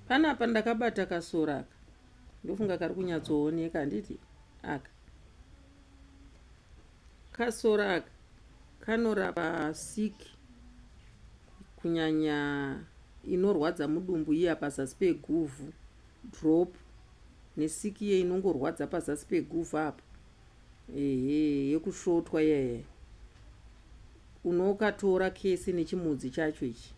Panapa ndakabata kasora aka. Ndofunga kari kunyatsooneka handiti aka. Kasora aka kanorapa siki kunyanya inorwadza mudumbu iya pazasi peguvhu, drop nesiki ye inongorwadza pazasi peguvhu apa. Yekusvotwa yeye. Unokatora kesi nechimudzi chacho ichi.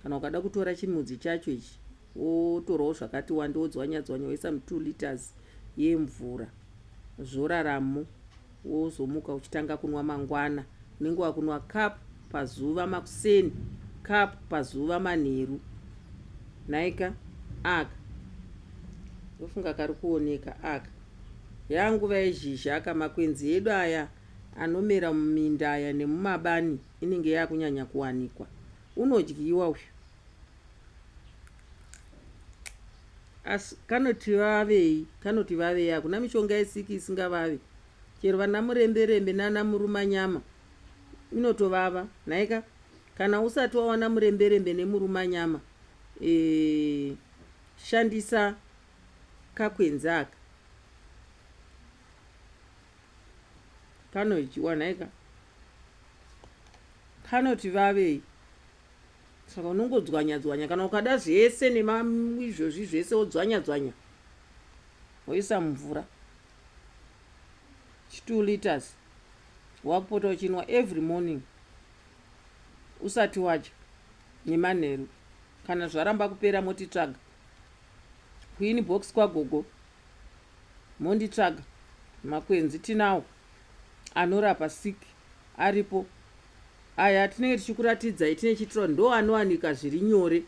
Kana ukada kutora chimudzi chacho ichi, wotorawo zvakati wanda wodzwanya dzwanya woisa mu2 liters yemvura. Zvoraramo wozomuka uchitanga kunwa mangwana. Unenge wakunwa cup pazuva makuseni, cup pazuva manheru. Naika aka. Ndofunga kari kuoneka aka. Yanguva yezhizha aka makwenzi edu aya anomera muminda aya nemumabani inenge yakunyanya kuwanikwa. Unodyiwa uyu. Asi kanoti vavei, kanoti vavei. Hakuna mishonga yesiki isingavave. Chero vana muremberembe nana murumanyama inotovava. Naika kana usati wawana muremberembe nemurumanyama, shandisa kakwenzi aka. Kanodyiwa naika. Kanoti vavei. Saka unongodzwanya dzwanya. Kana ukada zvese izvozvi zvese wodzwanya dzwanya, woisa mvura 2 liters. Wakupota uchinwa every morning usati wadya nemanheru. Kana zvaramba kupera motitsvaga. Queen box kwagogo monditsvaga. Makwenzi tinawo anorapa siki aripo. Aya tinenge tichikuratidzai tine chitiro ndo anowanika zviri nyore